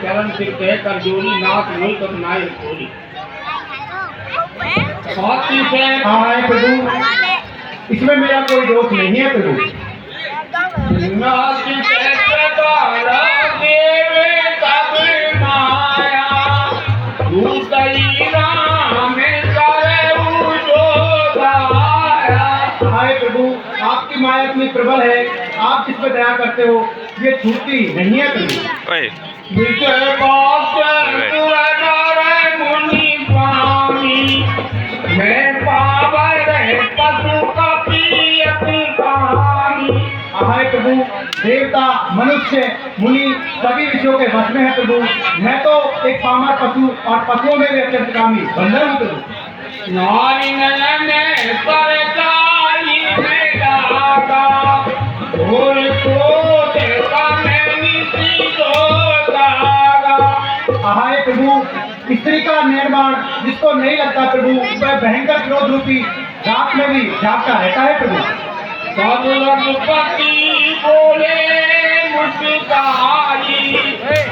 चरण सिर कह कर जोड़ी नाथ मोई कत नाय छोड़ी। साथी से हाँ है प्रभु, इसमें मेरा कोई दोष नहीं है प्रभु। नाथ से बारा देवे कब माया दूसरी राम करे जो गाया। हाय प्रभु, आपकी माया इतनी प्रबल है, आप जिस पर दया करते हो ये छूटती नहीं है प्रभु। विजय मुनि स्वामी मैं पावर पशु कपी अति पानी। हाय प्रभु, देवता मनुष्य मुनि सभी विषयों के वश में है प्रभु। मैं तो एक पामर पशु और पशुओं में भी अत्यंत कामी बंदर हूँ प्रभु। नारी नयन सरकारी में डाका और क्रोध का मैं नीति को दागा। हाय प्रभु, स्त्री का निर्माण जिसको नहीं लगता प्रभु, वह भयंकर क्रोध रूपी रात में भी जागता रहता है प्रभु। सब रघुपति बोले मुस्काई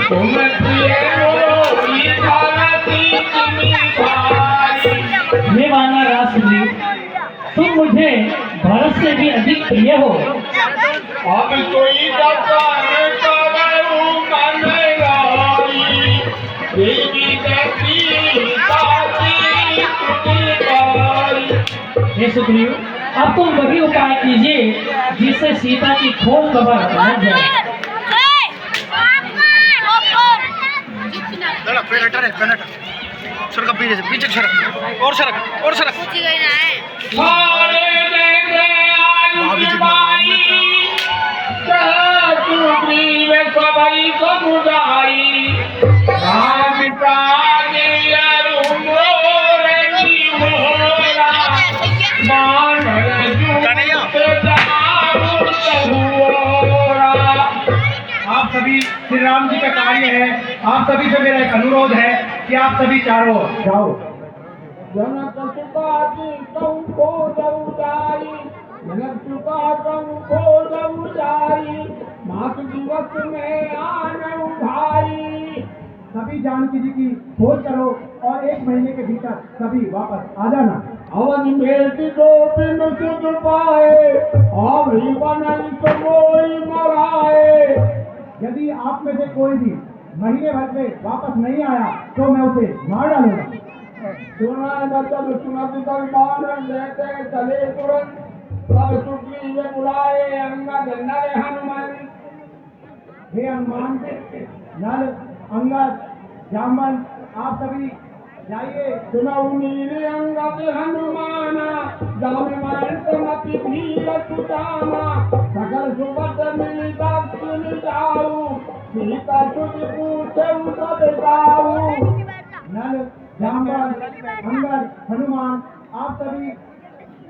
तुम प्रिय मोरी धरती तुम्ही भाई। हे वानर राजश्री, तुम मुझे भरत से भी अधिक प्रिय हो। अब कोई दर्शन करू मन लाई देवी दसी ताती तुझी गाई। हे सुग्रीव, अब तुम वही उपाय कीजिए जिससे सीता की खोज खबर लग जाए। सड़क पीछे सड़क और सड़क और सड़क। सारे देंगे आयु बाई सुग्रीव सभई समुदाई राम काज अरु मोर मोरा मानर जुट जाऊ सहुरा। आप सभी श्री राम जी का कार्य है, आप सभी से मेरा एक अनुरोध है कि आप सभी चारों ओर जाओ। जनक सुका की को जाई जनक सुका को जाई मात दिवस में आनऊ भाई। सभी जानकी जी की खोज करो और 1 महीने के भीतर सभी वापस आ जाना। अवन बेटी दो पिन सुख पाए और बनल कोई मराए। यदि आप में से कोई भी महीने भर में वापस नहीं आया तो मैं उसे मार डालूंगा। सुना बचन सुनत मान लेते चले तुरंत सब सुग्रीव बुलाए अंगद नर हनुमान। हे हनुमान, नल, अंगद, जामवन, आप सभी जाइए। सुनऊ नील अंगद हनुमाना जाम मति धीर सुजाना सकल सुबत मिली दक्षिण जाऊ सीता सुख पूछऊ सब जाऊ। नल, जामवन, अंगद, हनुमान, आप सभी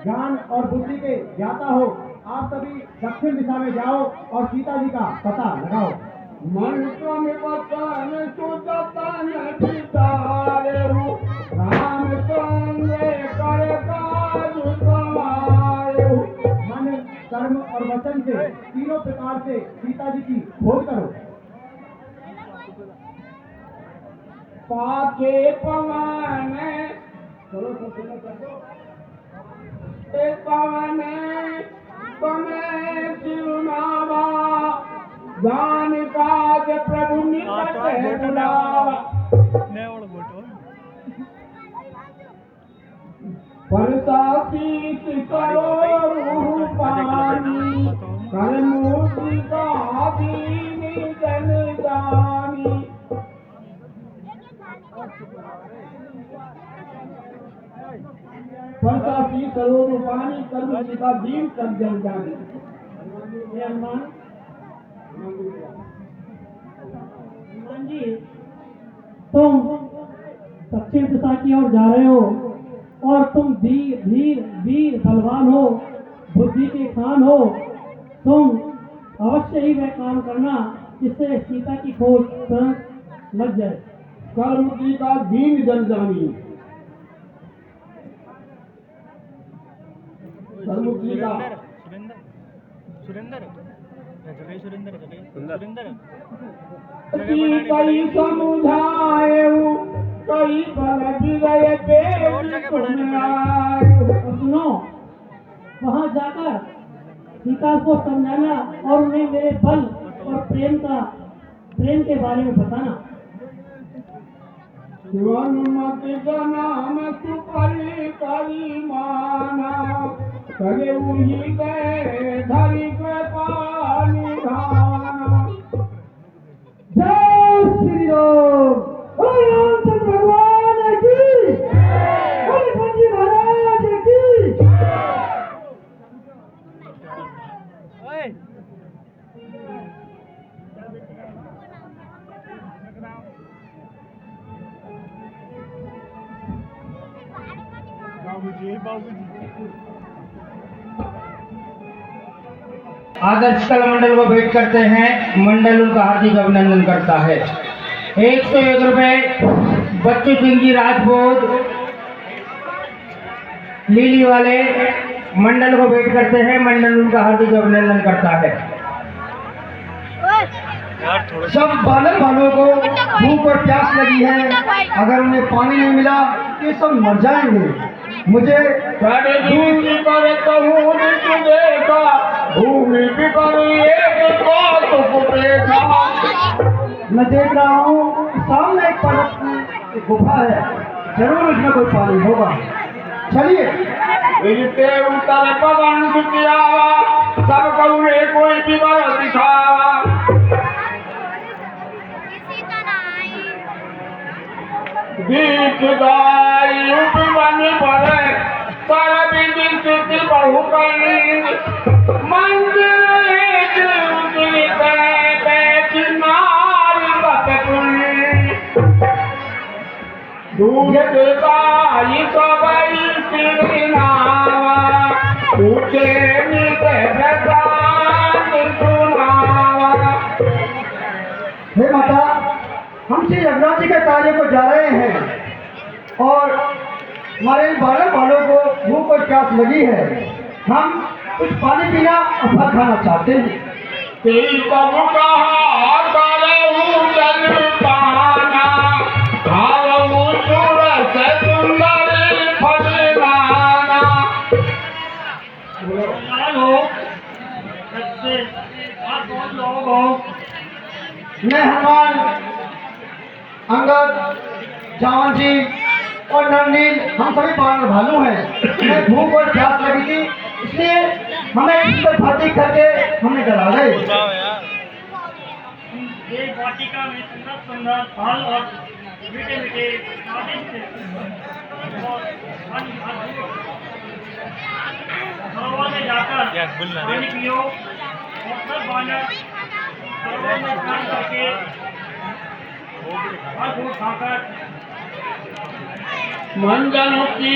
ज्ञान और बुद्धि के ज्ञाता हो, आप सभी दक्षिण दिशा में जाओ और सीता जी का पता लगाओ। मन क्रम वचन सुजतन विचारे राम संगे कर काज समाये। मन, कर्म और वचन से तीनों प्रकार से सीता जी की खोज करो। पाके पवन चलो पवन पमे सिरुनावा जान काज प्रभु निकट है बुलावा। परसातीस करो रूपानी कर मूर्ति का दीन जन जानी। परसातीस करो रूपानी कर मूर्ति का दीन कर जन जानी। हनुमान जी, तुम दक्षिण दिशा की ओर जा रहे हो और तुम धीर वीर बलवान हो, बुद्धि के खान हो। तुम अवश्य ही वह काम करना जिससे सीता की खोज तुरंत लग जाए। कर्म की का दीन जन जानी। कर्म की का सुरेंद्र कई समुझाए कई बल विजय सुनो, वहाँ जाकर सीता को समझाना और उन्हें मेरे बल और प्रेम के बारे में बताना। शिवानुमति का नाम सुपरि करी माना करे उही गए धरी कृपा निधाना। जय श्री राम। बोलो रामचंद्र भगवान की, बोलो पंजी महाराज की। आदर्श कला मंडल को भेंट करते हैं। मंडल उनका हार्दिक अभिनंदन करता है। 101 रुपए बच्चू सिंह जी राजपूत लीली वाले मंडल को भेंट करते हैं। मंडल उनका हार्दिक अभिनंदन करता है। सब बालक बालों को भूख और प्यास लगी है, अगर उन्हें पानी नहीं मिला तो ये सब मर जाएंगे। मुझे भूमि पर कहूँ देखा भूमि पर एक देखा। मैं देख रहा हूँ सामने एक पर्वत की गुफा है, जरूर उसमें कोई पानी होगा। चलिए। इनके उतर पवन सुतियावा सब कौरे कोई विवर दिखावा। गीत गाई उपवन पर विधि स्तुति बहुकरी मंदिर एक उदित बैठ नारी बतपुरी। दूध गाई सबई सिर नावा ऊंचे नीचे प्रसाद सुनावा। हे माता, हम श्री रघुनाथ जी के कार्य को जा रहे हैं और हमारे बालक बालों को भूख और प्यास लगी है। हम कुछ पानी पीना और फल खाना चाहते हैं। तेरी प्रभु कहा करहु जल पाना खावहु सूरत सुंदर फल नाना। मैं हनुमान, अंगद, जावन जी और नरनील हम सभी बानर भालू हैं। मैं भूख और प्यास लगी थी, इसलिए हमें इस पर भर्ती करके हमने डरा गए। ये वाटिका में सुंदर सुंदर फल और मीठे मीठे स्वादिष्ट सरोवर में जाकर पानी पियो और सब बानर सरोवर में स्नान करके फल फूल खाकर मंजन की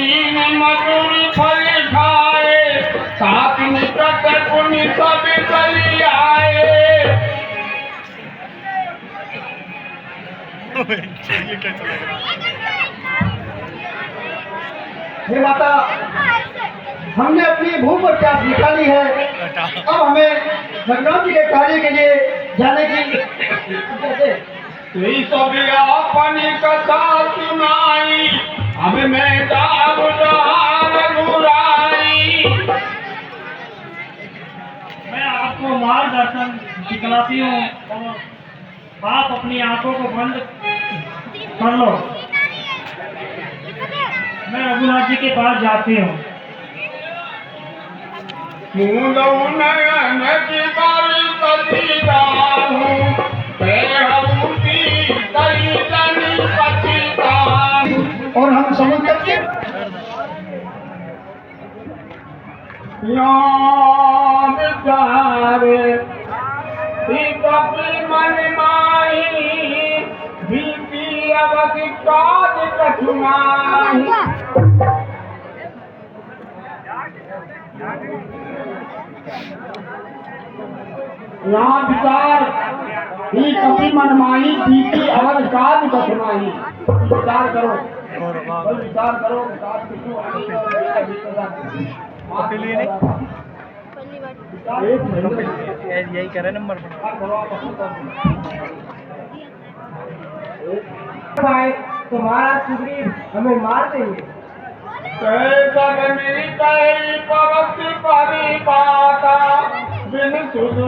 मधुर फल खाए सात निकट पुण्य सब कली आए। हे माता, हमने अपनी भूख और प्यास निकाली है, अब हमें रघुनाथ जी के कार्य के लिए जाने की सब अपनी कथा सुनाई अब मैं रघुराई। मैं आपको मार्गदर्शन दिखलाती हूँ और आप अपनी आंखों को बंद कर लो। मैं रघुनाथ जी के पास जाती हूँ। और हम समुद्र के मन माही बीती अवधि काज कठुनाई। यहाँ विचार ही कभी मनमाही बीती अवध काज कठुनाई। विचार करो, विचार करो, विचार यही करे नंबर भाई तुम्हारा सुग्रीव हमें मार देंगे। सब मेरी कई पवती परी पाता बिन सुध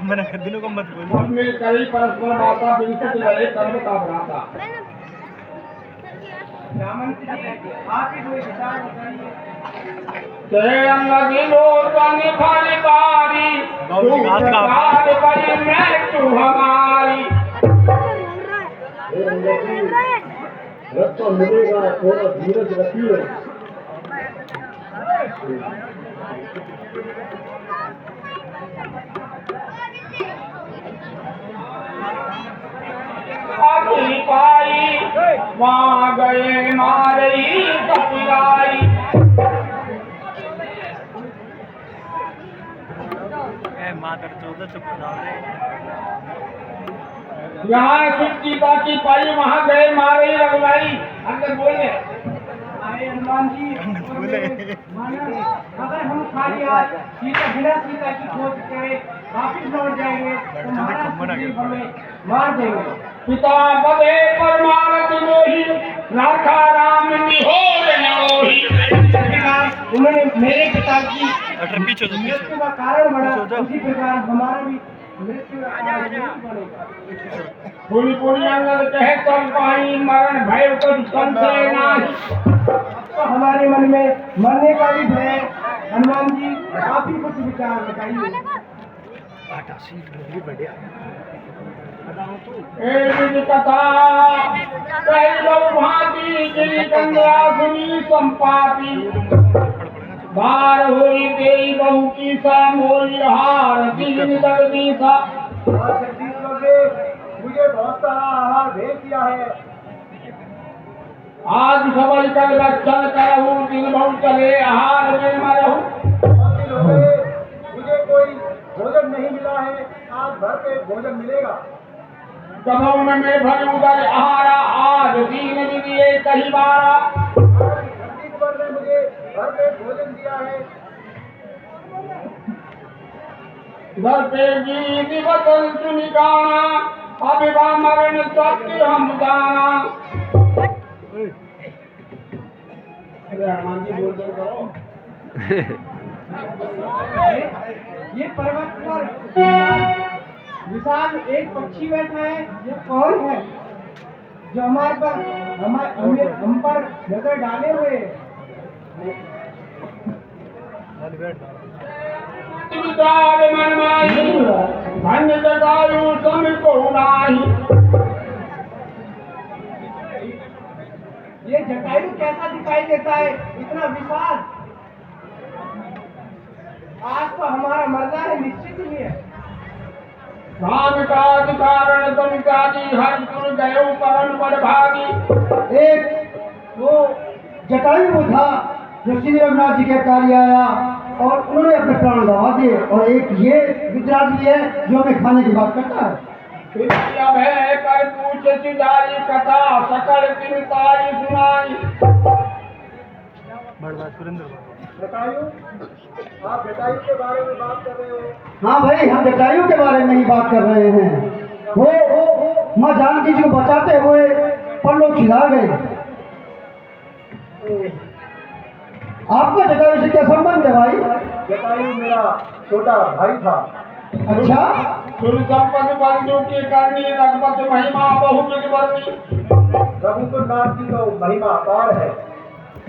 मना कर दिनों को मत बोलो। मेरी कई परस्पर बाता बिन सुध लड़े कर्म का भ्राता। आप ही कोई विचार बताइए। जयम नदी लोटन फल बारी तू प्रसाद परी मैं तू हमारी। रस्ता मिलेगा, थोड़ा धीरज रखिए। अभी पाई वहाँ गए मारई कपिलाई। मातर 14 चुप हो जाओ रे। यहाँ सुखी बाकी पाई वहाँ गए मारई रघुलाई। अंदर बोले अरे हनुमान जी, अगर हम खाली हाथ सीता बिना सीता की खोज करे वापिस लौट जाएंगे तो महाराज सुग्रीव हमें मार देंगे। पिता पदे परमानंद मोही राखा राम निहोर नोही। उन्होंने मेरे पिता की पीछे मृत्यु का कारण बना, उसी प्रकार हमारा भी मृत्यु का कारण बनेगा। पूरी पूरी अंगद कहे तब पाई मरण भय कुछ संशय नाही। तो हमारे मन में मरने का भी भय। हनुमान जी आप ही कुछ विचार बताइए। एक कथा कई लो भांति गिरी गंगा सुनी संपाति। बार होई देई बहु की सा मोरी हार दीन दर्दी सा। मुझे बहुत सारा आहार भेज दिया है। आज सबल कर रक्षण करहु दिन बहु चले आहार में मरहु। मुझे कोई भोजन नहीं मिला है, आज भर पेट भोजन मिलेगा। कबहु न में भर उदर आहारा आज दीन विदिये कही बारा। ईश्वर ने मुझे भर पेट भोजन दिया है। घर पे गीत वचन सुनि गाना अभिवा मरण सत्य हम जाना। अरे हनुमान जी बोल दो करो। ये पर्वत पर विशाल एक पक्षी बैठा है। ये कौन है जो हम पर नजर डाले हुए है? विचार मन माही धन्य जगायु सम को नाही। ये जटायु कैसा दिखाई देता है, इतना विशाल? आज तो हमारा मरना है, निश्चित ही है। राम का कारण तुम काजी हर सुर गयो परम बड़ भागी। एक वो जटायु था जो श्री रघुनाथ जी के कार्य आया और उन्होंने अपने प्राण गंवा दिए, और एक ये गुजराती है जो हमें खाने की बात करता है। अब है कर पूछ सिधारी कथा सकल चिंताई सुनाई। जटायु, आप जटायु के बारे में बात कर रहे हो? हाँ भाई, हम जटायु के बारे में ही बात कर रहे हैं। वो माँ जानकी जी को बचाते हुए पल्लो खिला गए। आपका जटायु से क्या संबंध है भाई? जटायु मेरा छोटा भाई था। अच्छा, सुर संपद बंधु की करनी रघुपति महिमा बहुविध वर्णी। रघुपतिनाथ जी तो महिमा अपार है।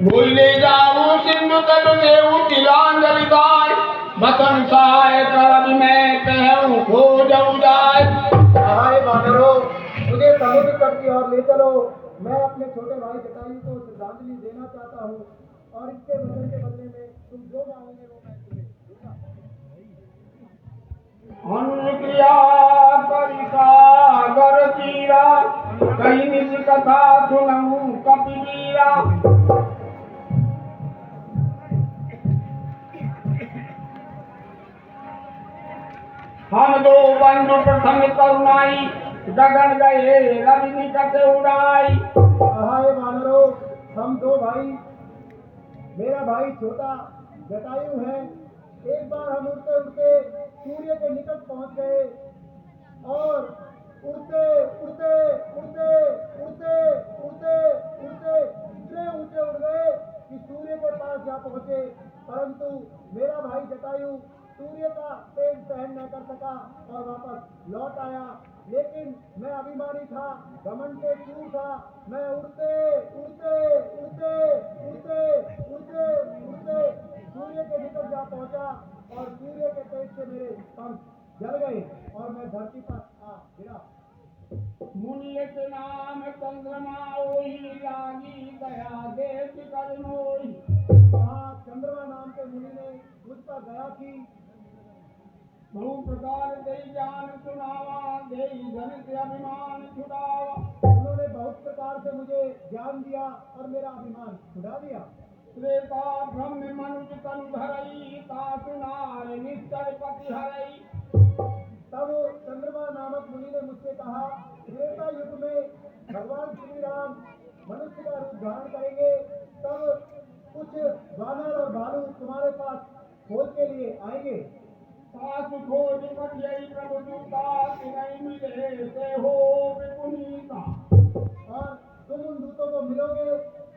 भूले जाऊं सिंधु तट देऊ तिलांजलि दाय। बचन सहाय कर अभी मैं कहूँ खो जाऊं जाए। हाय वानरों, मुझे समुद्र तट की ओर ले चलो। मैं अपने छोटे भाई जटायु को श्रद्धांजलि देना चाहता हूँ, और इसके वचन के बदले में तुम जो मांगोगे वो मैं तुम्हें दूंगा। अनुक्रिया परिसागर तीरा कहीं निज कथा सुनऊं कपिवीरा। हम दो बंधु प्रथम करुणाई गगन गए रवि निकट उड़ाई। हाय वानरों, हम दो भाई मेरा भाई छोटा जटायु है। एक बार हम उड़ते उड़ते सूर्य के निकट पहुंच गए और उड़ते उड़ते उड़ते उड़ते उड़ते उड़ते इतने ऊंचे उड़ गए कि सूर्य के पास जा पहुंचे, परंतु मेरा भाई जटायु सूर्य का तेज सहन न कर सका और वापस लौट आया। लेकिन मैं अभिमानी था, घमंड से चूर था। मैं उड़ते उड़ते उड़ते उड़ते उड़ते उड़ते सूर्य के निकट जा पहुंचा और सूर्य के तेज से मेरे पंख जल गए और मैं धरती पर आ गिरा। मुनि के नाम चंद्रमा ओहि लागी दया देश करनोहि। वहाँ चंद्रमा नाम के मुनि ने मुझ पर दया की। बहु प्रकार दे ज्ञान सुनावा, दे धन से अभिमान छुड़ावा। उन्होंने बहुत प्रकार से मुझे ज्ञान दिया और मेरा अभिमान छुड़ा दिया। त्रेता ब्रह्म मनुज तनु धरई, तासु नार निश्चर पति हरई। तब चंद्रमा नामक मुनि ने मुझसे कहा, त्रेता युग में भगवान श्री राम मनुष्य का रूप धारण करेंगे, तब कुछ वानर और भालू तुम्हारे पास खोज के लिए आएंगे। सासु खोज मठियई प्रभु दूता, तिनहि मिले से हो विपुनीता। और तुम उन दूतों को मिलोगे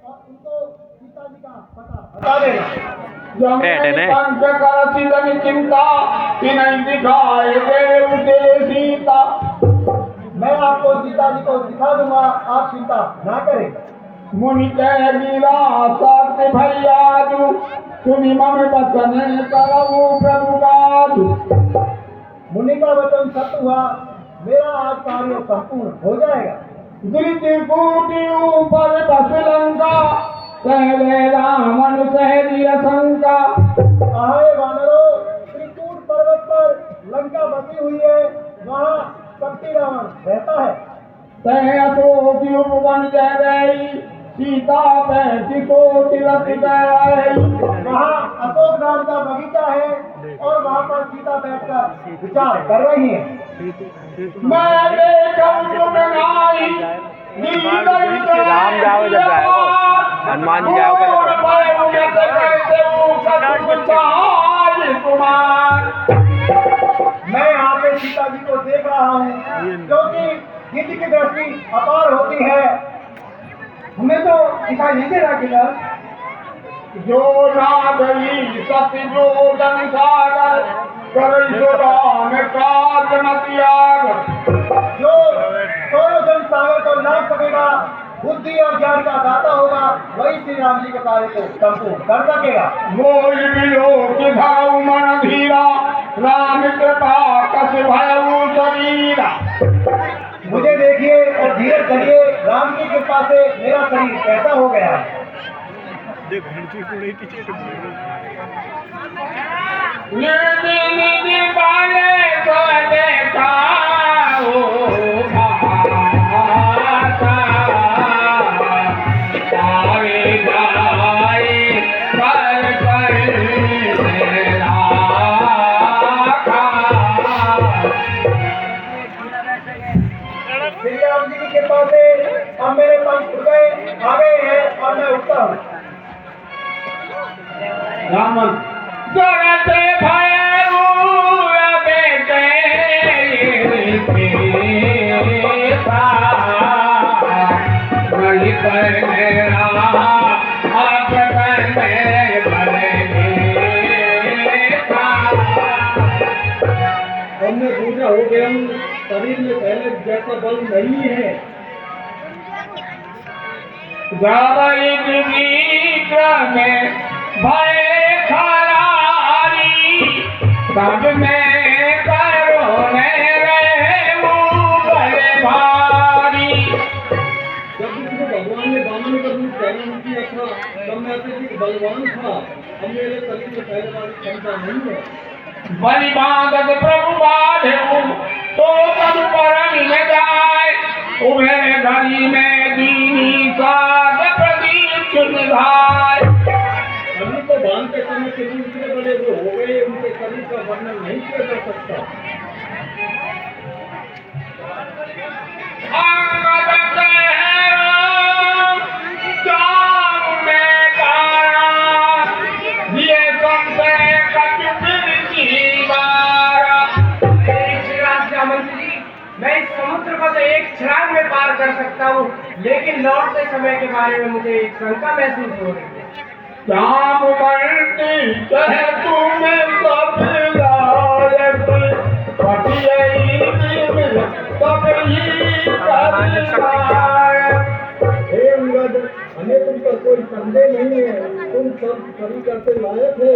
और उनको सीता जी का पता बता देना। जमने पंच करसी तनि चिंता, तिनहि दिखाए देव के सीता। मैं आपको सीता जी को दिखा दूंगा, आप चिंता ना करें। मुनि कह लीला सत्य भैयाजु, सुनि मम वचन करऊ प्रभु गाजु। मुनि का वचन सत्य हुआ, मेरा आज कार्य संपूर्ण हो जाएगा। गिरति कूटी ऊपर बस लंका, कहले रामन सहरी शंका। आए वानरों, त्रिकूट पर्वत पर लंका बसी हुई है, वहाँ कपटी रावण रहता है। तह अशोक उपवन जय गई, सीता बैठी को तिरथ गई। वहाँ अशोक नाम का बगीचा है और वहाँ पर सीता बैठकर विचार कर रही है। मैं देखम तुम नाई, राम जाओ जब जाएगा, हनुमान जी जाओ मैं यहाँ पे सीता जी को देख रहा हूँ, क्योंकि गिद्ध की दृष्टि अपार होती है। हमें तो दिखाई नहीं दे रहा किधर। जो ना गई सत्य जो जन सागर, कर जो राम काज न त्याग। जो दोनों जन सागर को लाभ सकेगा, बुद्धि और ज्ञान का दाता होगा, वही श्री राम जी के कार्य को संपूर्ण कर सकेगा। मोल मिलो कि धरऊ मन धीरा, राम कृपा कस भयऊ शरीरा। मुझे देखिए और धीरज धरिए, राम की कृपा से मेरा शरीर कैसा हो गया है। निधि निधि बाले को देखाओ भाषा, आवे जाए पर मेरा श्री राम जी की कृपा से अब मेरे पंख उड़ गए, आ गए हैं और मैं उठता हूँ। रामन जगते भयरू बेटे नहीं कर मेरा आप करने भले हमने पूजा हो गया, शरीर में पहले जैसा बल नहीं है। गवई में भय खरारी, तब में करोने रहे बड़े भारी। जब किसी भगवान ने बामन का रूप धारण किया था, तब मैं अत्यधिक बलवान था। अब मेरे शरीर में पहले वाली क्षमता नहीं है। बलि बांधत प्रभु बाधेऊ, तो तब परम में जाए। उभे घड़ी में दीनी साध प्रदीप चुनिधाय। अभी तो बांध के समय के दूसरे बड़े जो हो गए, उनके शरीर का वर्णन नहीं किया जा सकता। अंगद कहो जाऊं मैं काया, कर सकता हूँ, लेकिन लौटते समय के बारे में मुझे एक शंका महसूस हो रही है। श्याम बनती कह तुम्हें सब लायक, पटियाई दिल सब ही सब लायक। हे अंगद, हमें तुम पर कोई संदेह नहीं है, तुम सब सभी करते लायक हो।